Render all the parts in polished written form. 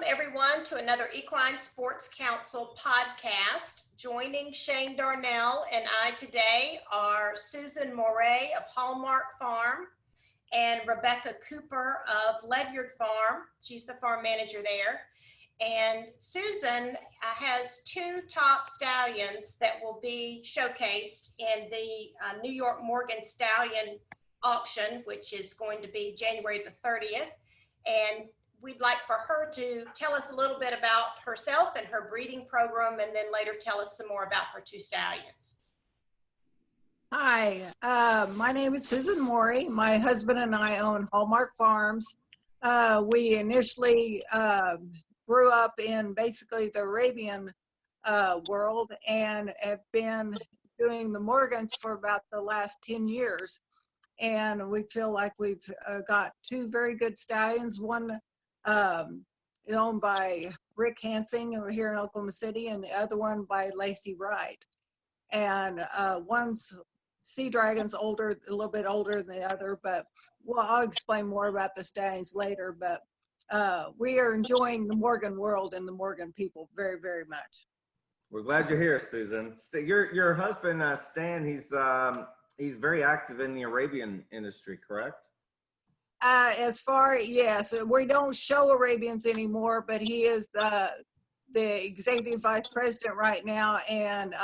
everyone to another Equine Sports Council podcast. Joining Shane Darnell and I today are Susan Morey of Hallmark Farm and Rebecca Cooper of Ledyard Farm. She's the farm manager there. And Susan has two top stallions that will be showcased in the New York Morgan Stallion auction, which is going to be January the 30th. And we'd like for her to tell us a little bit about herself and her breeding program, and then later tell us some more about her two stallions. Hi, my name is Susan Morey. My husband and I own Hallmark Farms. We initially grew up in basically the Arabian world and have been doing the Morgans for about the last 10 years. And we feel like we've got two very good stallions. One is owned by Rick Hansing over here in Oklahoma City, and the other one by Lacey Wright. And one's Sea Dragon's older, a little bit older than the other, but well, I'll explain more about the stallions later. But we are enjoying the Morgan world and the Morgan people very, very much. We're glad you're here, Susan. So your husband, Stan, he's very active in the Arabian industry, correct? Yes, we don't show Arabians anymore, but he is the executive vice president right now and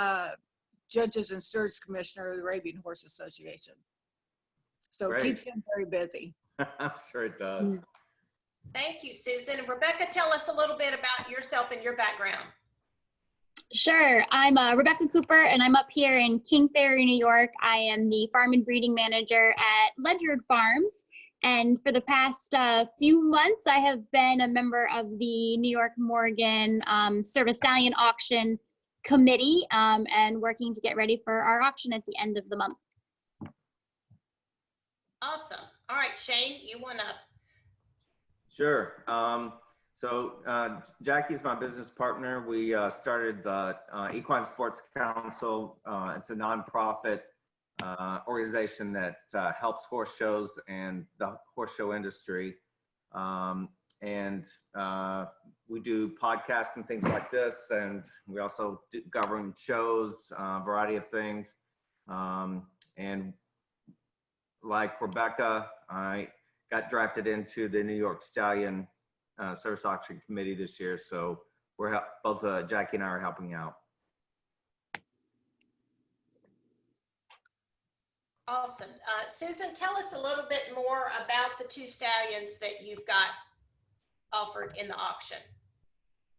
judges and stewards commissioner of the Arabian Horse Association. So it keeps him very busy. I'm sure it does. Thank you, Susan. And Rebecca, tell us a little bit about yourself and your background. Sure. I'm Rebecca Cooper, and I'm up here in King Ferry, New York. I am the farm and breeding manager at Ledyard Farms. And for the past few months, I have been a member of the New York Morgan Service Stallion Auction Committee and working to get ready for our auction at the end of the month. Awesome. All right, Shane, you want to? Sure. So Jackie's my business partner. We started the Equine Sports Council. It's a nonprofit organization that helps horse shows and the horse show industry. And we do podcasts and things like this. And we also do govern shows, a variety of things. And like Rebecca, I got drafted into the New York Stallion Service Auction Committee this year, so we're both Jackie and I are helping out. Awesome. Susan, tell us a little bit more about the two stallions that you've got offered in the auction.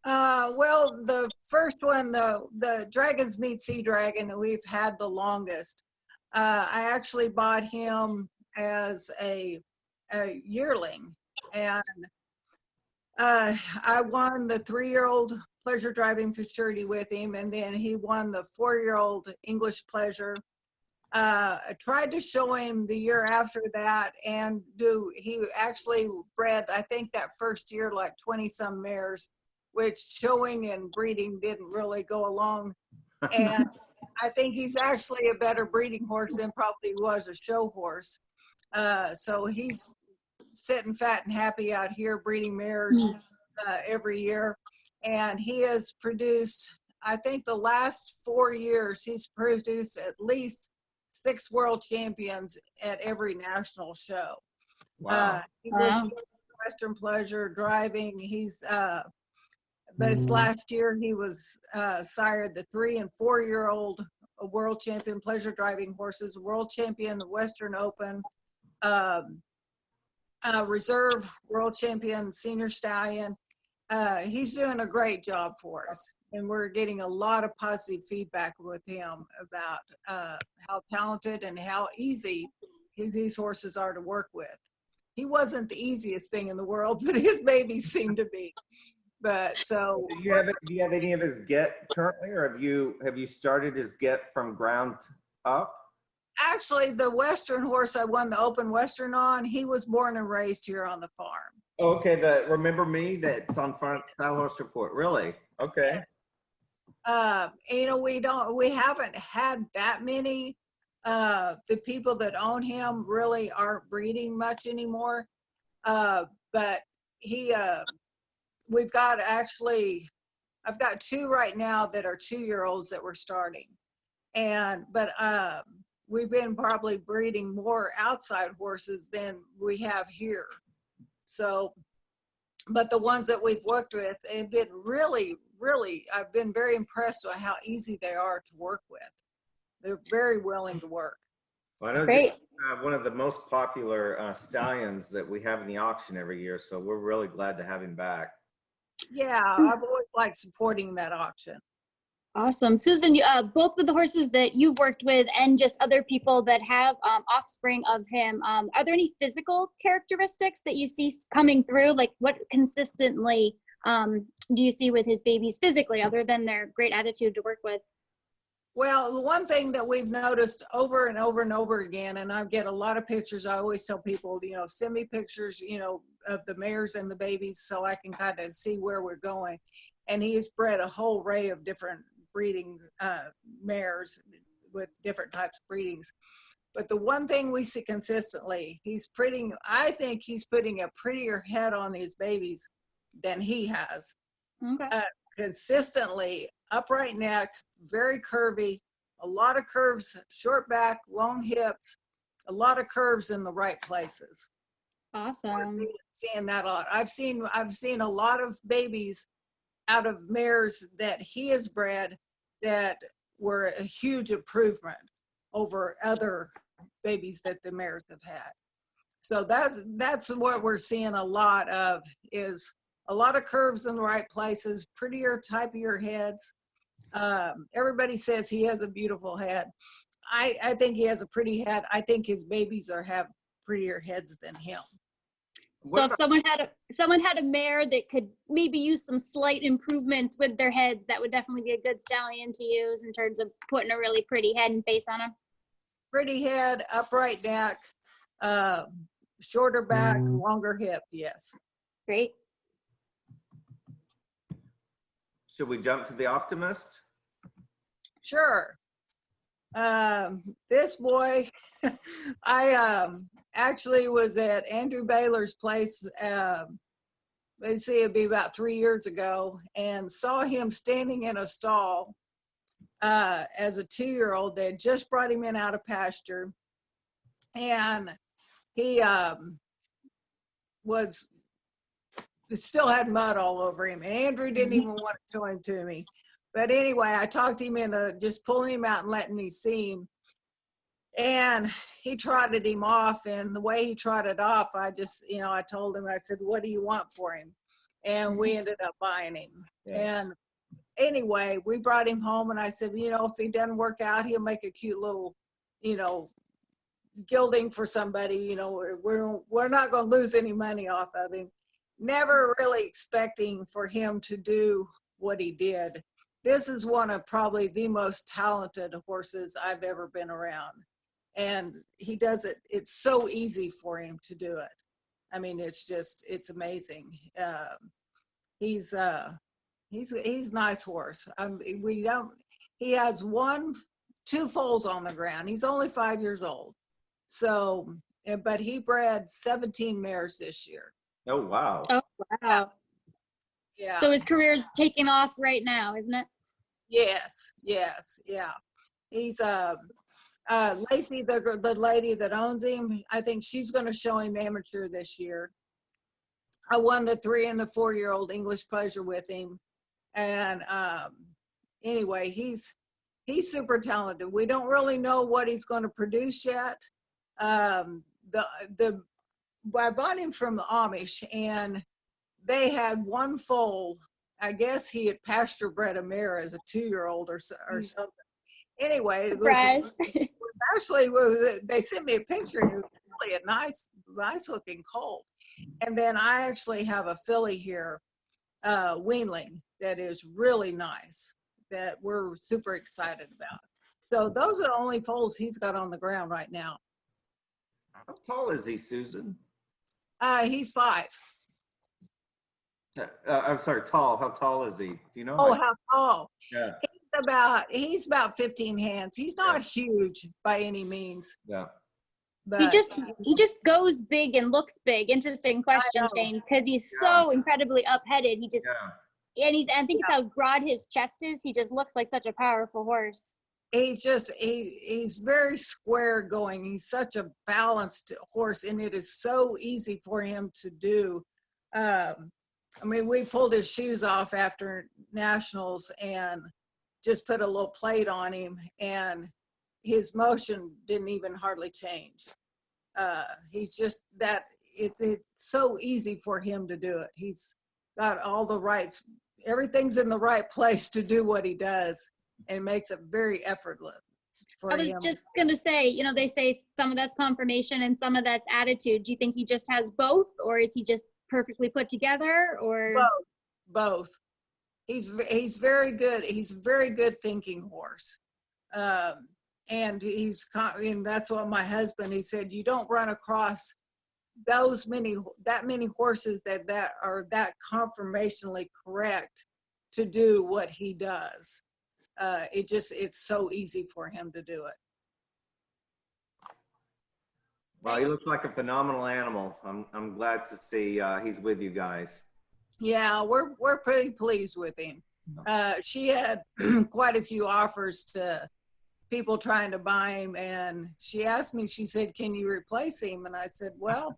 Well, the first one, the Dragons Meet Sea Dragon, we've had the longest. I actually bought him as a yearling, and I won the 3-year-old pleasure driving futurity with him, and then he won the 4-year-old English pleasure. I tried to show him the year after that, and he actually bred, I think that first year, like 20 some mares, which showing and breeding didn't really go along. And I think he's actually a better breeding horse than probably was a show horse. So he's sitting fat and happy out here breeding mares every year. And he has produced, I think the last 4 years, he's produced at least 6 world champions at every national show. Wow. He was Western Pleasure driving. He's this last year he was sired the 3- and 4-year-old world champion pleasure driving horses, world champion Western Open, reserve world champion senior stallion. He's doing a great job for us, and we're getting a lot of positive feedback with him about how talented and how easy these horses are to work with. He wasn't the easiest thing in the world, but his babies seem to be. But so, do you have any of his get currently, or have you started his get from ground up? Actually, the Western horse I won the Open Western on, he was born and raised here on the farm. Okay, Remember Me, that's on Front Style Horse Report. Really? Okay. You know, we haven't had that many. The people that own him really aren't breeding much anymore. But he we've got actually, I've got two right now that are 2-year-olds that we're starting. But we've been probably breeding more outside horses than we have here. So, but the ones that we've worked with have been really, I've been very impressed with how easy they are to work with. They're very willing to work. Well, I know Great. one of the most popular stallions that we have in the auction every year, so we're really glad to have him back. Yeah, I've always liked supporting that auction. Awesome. Susan, both with the horses that you've worked with and just other people that have offspring of him, are there any physical characteristics that you see coming through? Like what consistently do you see with his babies physically, other than their great attitude to work with? Well, the one thing that we've noticed over and over and over again, and I get a lot of pictures, I always tell people, send me pictures, of the mares and the babies so I can kind of see where we're going. And he has bred a whole array of different breeding mares with different types of breedings. But the one thing we see consistently, I think he's putting a prettier head on his babies than he has. Okay. Consistently, upright neck, very curvy, a lot of curves, short back, long hips, a lot of curves in the right places. Awesome. Seeing that a lot. I've seen a lot of babies out of mares that he has bred that were a huge improvement over other babies that the mares have had. So that's what we're seeing a lot of, is a lot of curves in the right places, prettier, typier heads. Everybody says he has a beautiful head. I think he has a pretty head. I think his babies have prettier heads than him. So if someone had a mare that could maybe use some slight improvements with their heads, that would definitely be a good stallion to use in terms of putting a really pretty head and face on him. Pretty head, upright neck, shorter back, longer hip. Yes. Great. Should we jump to the Optimist? Sure. This boy, I actually was at Andrew Baylor's place, it'd be about 3 years ago, and saw him standing in a stall as a 2-year-old. They had just brought him in out of pasture, and he still had mud all over him. And Andrew didn't even want to show him to me. But anyway, I talked him into just pulling him out and letting me see him. And he trotted him off. And the way he trotted off, I told him, I said, what do you want for him? And we ended up buying him. Yeah. And anyway, we brought him home, and I said, if he doesn't work out, he'll make a cute little, gilding for somebody. We're not going to lose any money off of him. Never really expecting for him to do what he did. This is one of probably the most talented horses I've ever been around. And he does it. It's so easy for him to do it. I mean, it's amazing. He's a nice horse. He has 2 foals on the ground. He's only 5 years old. So, but he bred 17 mares this year. Oh, wow. Oh, wow. Yeah. So his career is taking off right now, isn't it? Yes, yeah. He's Lacey, the lady that owns him, I think she's going to show him amateur this year. I won the 3 and the 4-year-old English Pleasure with him, and anyway, he's super talented. We don't really know what he's going to produce yet. I bought him from the Amish, and they had 1 foal. I guess he had pasture bred a mare as a 2-year-old or something. Anyway, they sent me a picture, and it was really a nice looking colt. And then I actually have a filly here, weanling, that is really nice, that we're super excited about. So those are the only foals he's got on the ground right now. How tall is he, Susan? He's 5. I'm sorry, tall. How tall is he? Do you know? Oh, how tall? Yeah. He's about 15 hands. He's not huge by any means. Yeah. But he just goes big and looks big. Interesting question, know. Shane, because he's Yeah. so incredibly up-headed. He just Yeah. and I think it's how broad his chest is. He just looks like such a powerful horse. he's very square going. He's such a balanced horse, and it is so easy for him to do. I mean, we pulled his shoes off after nationals and just put a little plate on him, and his motion didn't even hardly change. He's just that it's so easy for him to do it. He's got all the rights. Everything's in the right place to do what he does, and makes it very effortless for I was him. just going to say, you know, they say some of that's confirmation and some of that's attitude. Do you think he just has both, or is he just perfectly put together, or? Both. He's very good. He's a very good thinking horse. And and that's what my husband, he said, you don't run across that many horses that are that conformationally correct to do what he does. It's so easy for him to do it. Well, he looks like a phenomenal animal. I'm glad to see he's with you guys. Yeah, we're pretty pleased with him. She had quite a few offers to people trying to buy him, and she asked me, she said, can you replace him? And I said, well,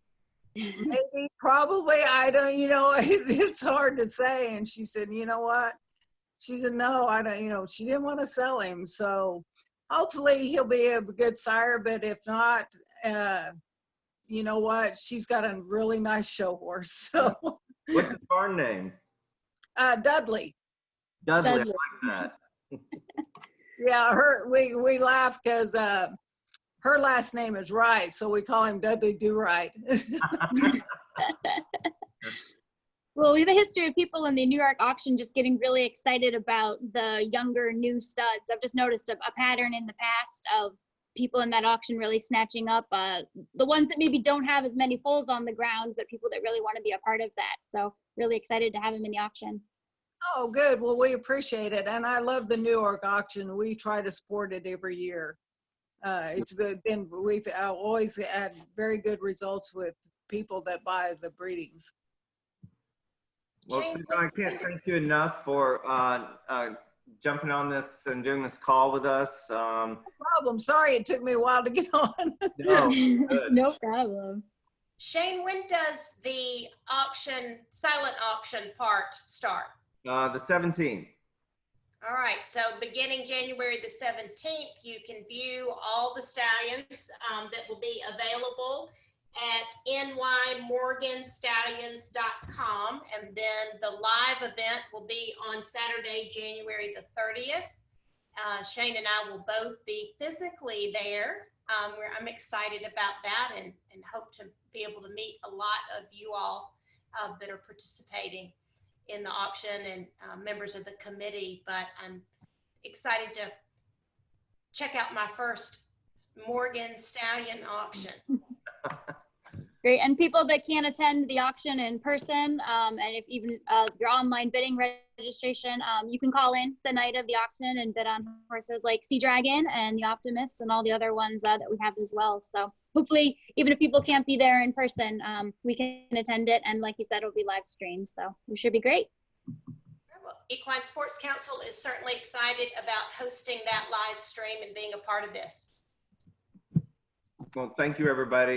maybe, probably, I don't, it's hard to say. And she said, you know what? She said, no, I don't, she didn't want to sell him. So hopefully he'll be a good sire, but if not, you know what? She's got a really nice show horse. So What's his barn name? Dudley. Dudley. Dudley. I like that. Yeah, we laugh because her last name is Wright, so we call him Dudley Do Right. Well, we have a history of people in the New York auction just getting really excited about the younger new studs. I've just noticed a pattern in the past of people in that auction really snatching up the ones that maybe don't have as many foals on the ground, but people that really want to be a part of that. So really excited to have him in the auction. Oh, good. Well, we appreciate it. And I love the New York auction. We try to support it every year. We've always had very good results with people that buy the breedings. Well, Susan, I can't thank you enough for jumping on this and doing this call with us. No problem. Sorry it took me a while to get on. No, good. No problem. Shane, when does the silent auction part start? The 17th. All right, so beginning January the 17th, you can view all the stallions that will be available at nymorganstallions.com, and then the live event will be on Saturday, January the 30th. Shane and I will both be physically there. I'm excited about that and hope to be able to meet a lot of you all that are participating in the auction and members of the committee, but I'm excited to check out my first Morgan Stallion auction. Great. And people that can't attend the auction in person, and if even your online bidding registration, you can call in the night of the auction and bid on horses like Sea Dragon and the Optimist and all the other ones that we have as well. So hopefully, even if people can't be there in person, we can attend it. And like you said, it'll be live streamed. So it should be great. Well, Equine Sports Council is certainly excited about hosting that live stream and being a part of this. Well, thank you, everybody.